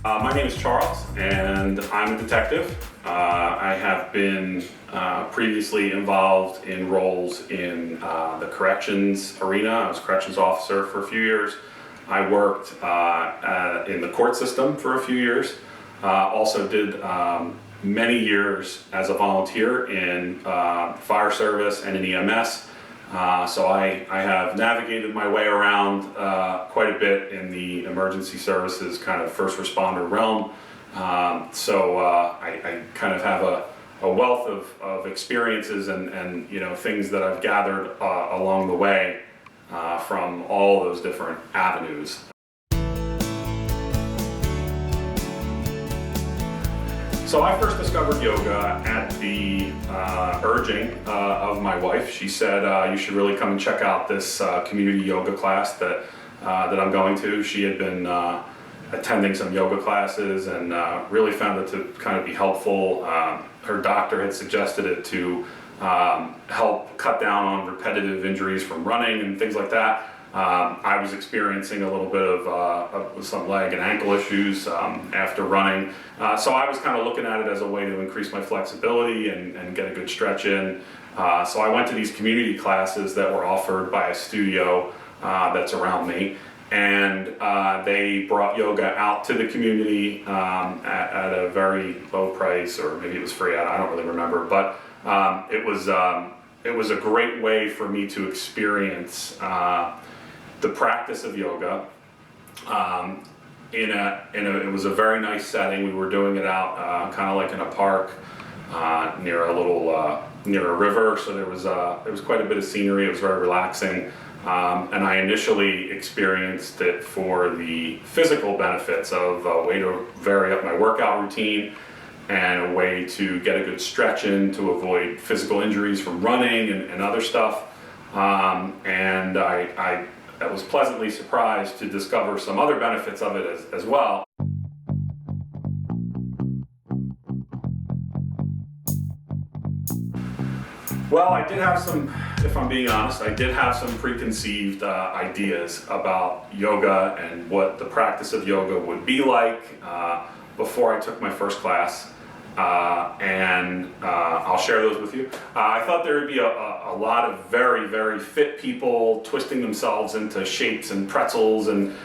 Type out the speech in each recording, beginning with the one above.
My name is Charles, and I'm a detective. I have been previously involved in roles in the corrections arena. I was a corrections officer for a few years. I worked in the court system for a few years. Also did many years as a volunteer in fire service and in EMS. So I have navigated my way around quite a bit in the emergency services kind of first responder realm. So I kind of have a wealth of experiences and you know, things that I've gathered along the way from all those different avenues. So I first discovered yoga at the urging of my wife. She said, you should really come and check out this community yoga class that I'm going to. She had been attending some yoga classes and really found it to kind of be helpful. Her doctor had suggested it to help cut down on repetitive injuries from running and things like that. I was experiencing a little bit of some leg and ankle issues after running. So I was kind of looking at it as a way to increase my flexibility and get a good stretch in. So I went to these community classes that were offered by a studio that's around me. And they brought yoga out to the community at a very low price, or maybe it was free, I don't really remember. But it was a great way for me to experience the practice of yoga. It was a very nice setting. We were doing it out kind of like in a park near a river. So there was quite a bit of scenery. It was very relaxing. And I initially experienced it for the physical benefits of a way to vary up my workout routine and a way to get a good stretch in to avoid physical injuries from running and other stuff. And I was pleasantly surprised to discover some other benefits of it as well. Well, I did have some, if I'm being honest, I did have some preconceived ideas about yoga and what the practice of yoga would be like before I took my first class. I'll share those with you. I thought there would be a lot of very, very fit people twisting themselves into shapes and pretzels, and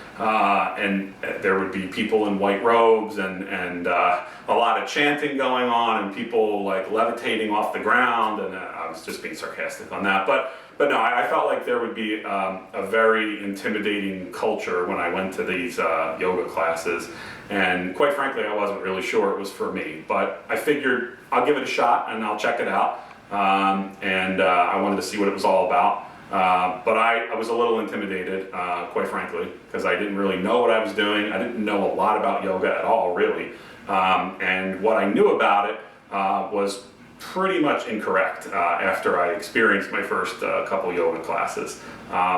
there would be people in white robes and a lot of chanting going on and people like levitating off the ground, and I was just being sarcastic on that. But no, I felt like there would be a very intimidating culture when I went to these yoga classes. And quite frankly, I wasn't really sure it was for me, but I figured I'll give it a shot and I'll check it out. I wanted to see what it was all about. But I was a little intimidated, quite frankly, because I didn't really know what I was doing. I didn't know a lot about yoga at all, really. And what I knew about it was pretty much incorrect after I experienced my first couple yoga classes.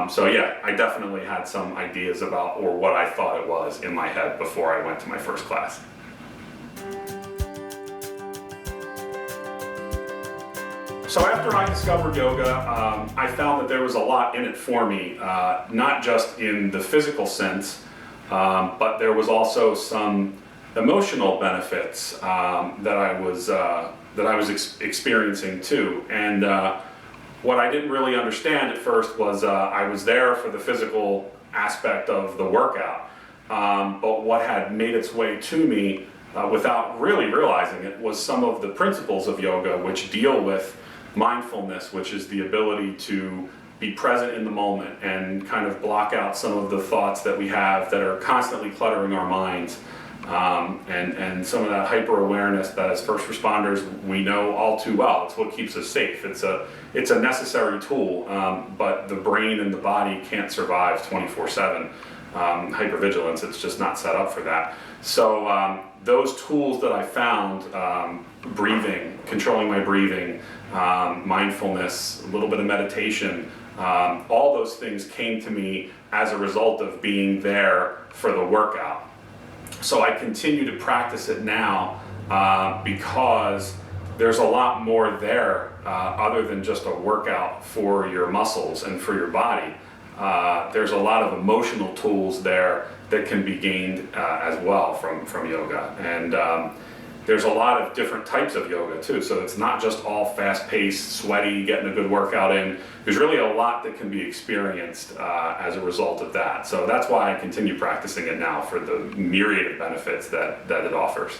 So yeah, I definitely had some ideas about, or what I thought it was in my head before I went to my first class. So after I discovered yoga, I found that there was a lot in it for me, not just in the physical sense, but there was also some emotional benefits that I was experiencing too. And what I didn't really understand at first was I was there for the physical aspect of the workout, but what had made its way to me without really realizing it was some of the principles of yoga, which deal with mindfulness, which is the ability to be present in the moment and kind of block out some of the thoughts that we have that are constantly cluttering our minds. And some of that hyper-awareness that as first responders we know all too well. It's what keeps us safe. It's a necessary tool, but the brain and the body can't survive 24/7. Hypervigilance, it's just not set up for that. So those tools that I found, breathing, controlling my breathing, mindfulness, a little bit of meditation, all those things came to me as a result of being there for the workout. So I continue to practice it now because there's a lot more there other than just a workout for your muscles and for your body. there's a lot of emotional tools there that can be gained as well from yoga. And there's a lot of different types of yoga too, so it's not just all fast-paced, sweaty, getting a good workout in. There's really a lot that can be experienced as a result of that. So that's why I continue practicing it now, for the myriad of benefits that it offers.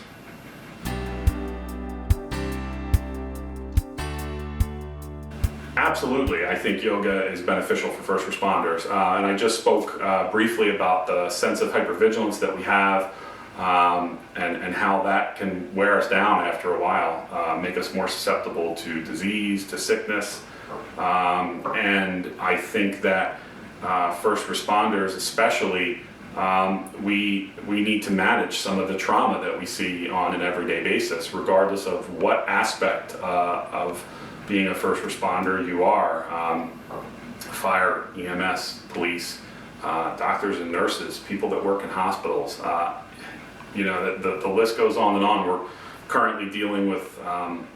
Absolutely, I think yoga is beneficial for first responders. And I just spoke briefly about the sense of hypervigilance that we have, and how that can wear us down after a while, make us more susceptible to disease, to sickness. And I think that first responders especially, we need to manage some of the trauma that we see on an everyday basis, regardless of what aspect of being a first responder you are. Fire, EMS, police, doctors and nurses, people that work in hospitals. The list goes on and on. We're currently dealing with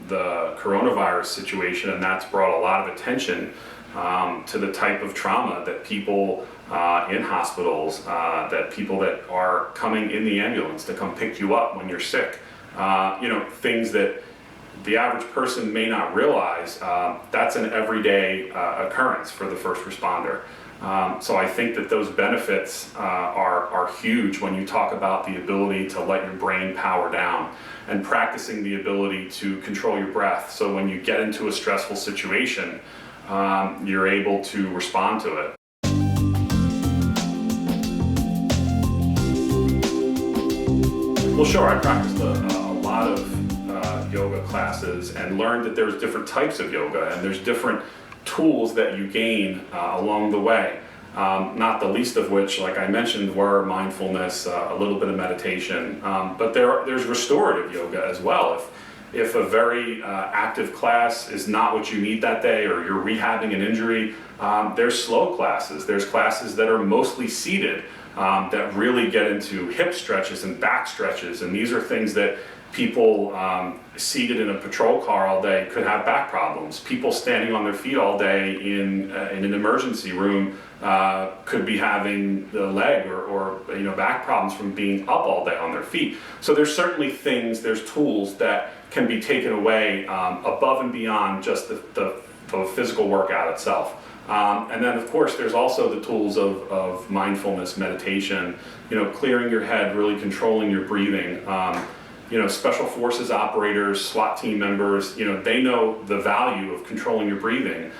the coronavirus situation, and that's brought a lot of attention to the type of trauma that people in hospitals, that people that are coming in the ambulance to come pick you up when you're sick, things that the average person may not realize. That's an everyday occurrence for the first responder. So I think that those benefits are huge when you talk about the ability to let your brain power down and practicing the ability to control your breath. So when you get into a stressful situation, you're able to respond to it. Well, sure, I practiced a lot of yoga classes and learned that there's different types of yoga and there's different tools that you gain along the way. Not the least of which, like I mentioned, were mindfulness, a little bit of meditation, but there's restorative yoga as well. If a very active class is not what you need that day, or you're rehabbing an injury, there's slow classes. There's classes that are mostly seated, that really get into hip stretches and back stretches, and these are things that people seated in a patrol car all day could have back problems. People standing on their feet all day in an emergency room could be having the leg or back problems from being up all day on their feet. So there's certainly there's tools that can be taken away above and beyond just the physical workout itself. And then of course there's also the tools of mindfulness, meditation, clearing your head, really controlling your breathing. Special forces operators, SWAT team members, they know the value of controlling your breathing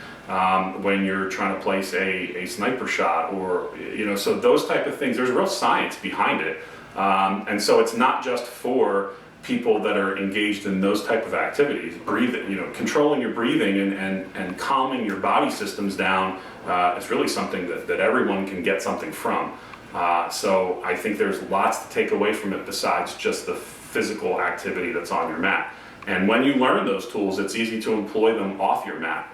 when you're trying to place a sniper shot, or, so those type of things, there's real science behind it. And so it's not just for people that are engaged in those type of activities. Controlling your breathing and calming your body systems down is really something that everyone can get something from. So I think there's lots to take away from it besides just the physical activity that's on your mat. And when you learn those tools, it's easy to employ them off your mat.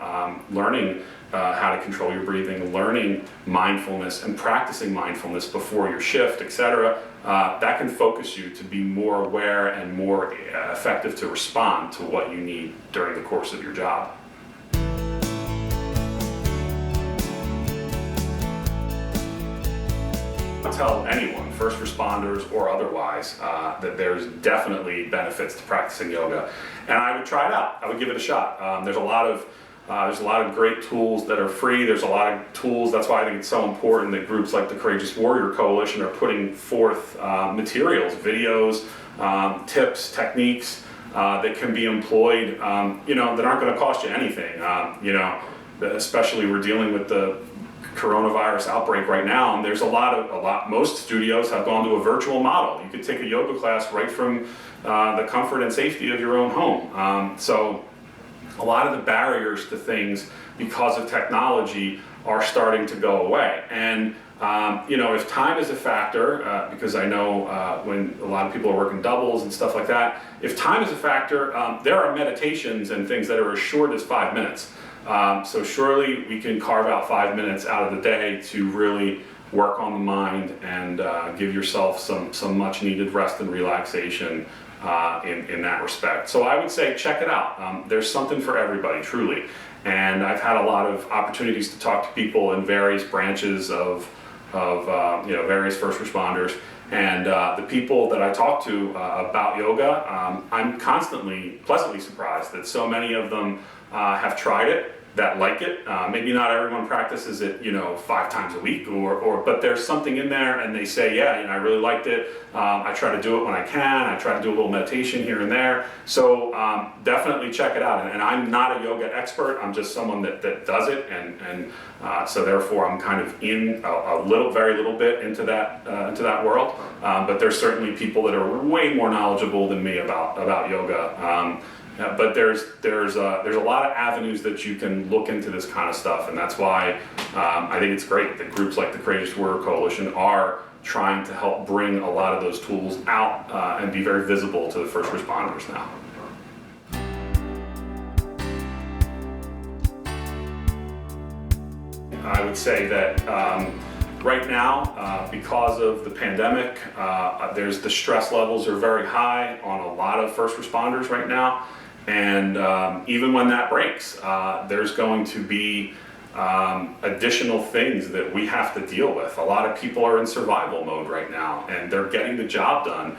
Learning how to control your breathing, learning mindfulness, and practicing mindfulness before your shift, etc., that can focus you to be more aware and more effective to respond to what you need during the course of your job. Tell anyone, first responders or otherwise, that there's definitely benefits to practicing yoga, and I would try it out. I would give it a shot. There's a lot of great tools that are free. There's a lot of tools. That's why I think it's so important that groups like the Courageous Warrior Coalition are putting forth materials, videos, tips, techniques that can be employed. That aren't going to cost you anything. Especially we're dealing with the coronavirus outbreak right now, and there's most studios have gone to a virtual model. You could take a yoga class right from the comfort and safety of your own home. So a lot of the barriers to things because of technology are starting to go away. And if time is a factor, because I know when a lot of people are working doubles and stuff like that, if time is a factor, there are meditations and things that are as short as 5 minutes. So surely we can carve out 5 minutes out of the day to really work on the mind and give yourself some much needed rest and relaxation in that respect. So I would say check it out. There's something for everybody, truly. And I've had a lot of opportunities to talk to people in various branches of various first responders. And the people that I talk to about yoga, I'm constantly pleasantly surprised that so many of them have tried it, that like it. Maybe not everyone practices it, 5 times a week, but there's something in there, and they say, yeah, I really liked it. I try to do it when I can. I try to do a little meditation here and there. So definitely check it out. And I'm not a yoga expert. I'm just someone that does it, and so therefore I'm kind of in very little bit into that world. But there's certainly people that are way more knowledgeable than me about yoga. But there's a lot of avenues that you can look into this kind of stuff, and that's why I think it's great that groups like the Courageous Warrior Coalition are trying to help bring a lot of those tools out and be very visible to the first responders now. I would say that right now, because of the pandemic, the stress levels are very high on a lot of first responders right now. And even when that breaks, there's going to be additional things that we have to deal with. A lot of people are in survival mode right now, and they're getting the job done,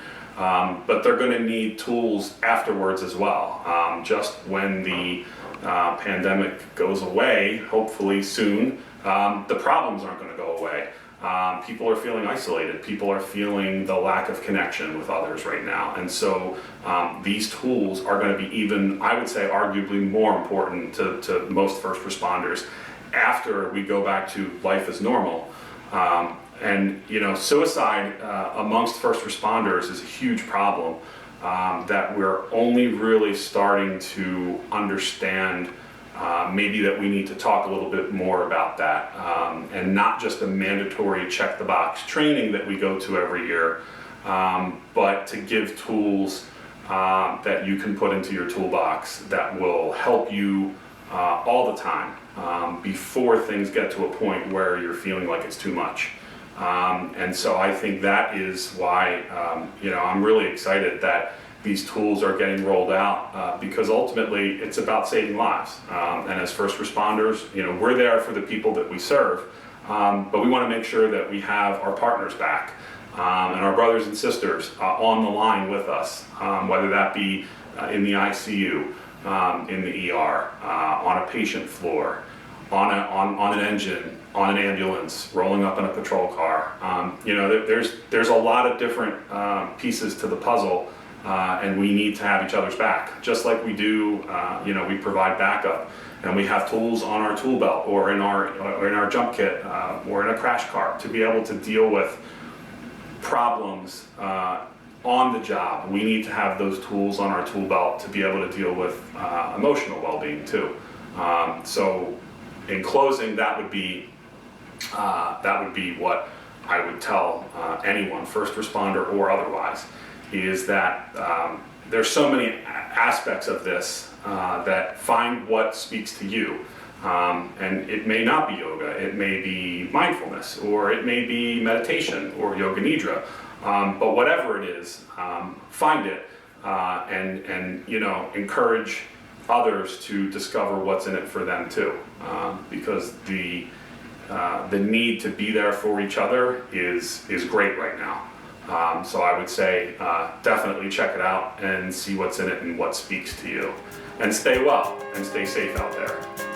but they're going to need tools afterwards as well. Just when the pandemic goes away, hopefully soon, the problems aren't going to go away. People are feeling isolated. People are feeling the lack of connection with others right now. And so these tools are going to be even, I would say, arguably more important to most first responders after we go back to life as normal. And suicide amongst first responders is a huge problem that we're only really starting to understand. Maybe that we need to talk a little bit more about that, and not just a mandatory check the box training that we go to every year, but to give tools that you can put into your toolbox that will help you all the time before things get to a point where you're feeling like it's too much. And so I think that is why I'm really excited that these tools are getting rolled out because ultimately it's about saving lives. And as first responders, we're there for the people that we serve, but we want to make sure that we have our partners back and our brothers and sisters on the line with us, whether that be in the ICU, in the ER, on a patient floor, on an engine, on an ambulance, rolling up in a patrol car. There's a lot of different pieces to the puzzle. And we need to have each other's back, just like we do. We provide backup, and we have tools on our tool belt or in our jump kit or in a crash cart to be able to deal with problems on the job. We need to have those tools on our tool belt to be able to deal with emotional well-being too. So, in closing, that would be what I would tell anyone, first responder or otherwise. Is that there's so many aspects of this that find what speaks to you. And it may not be yoga, it may be mindfulness, or it may be meditation or yoga nidra. But whatever it is, find it and encourage others to discover what's in it for them too. Because the need to be there for each other is great right now. So I would say definitely check it out and see what's in it and what speaks to you. And stay well and stay safe out there.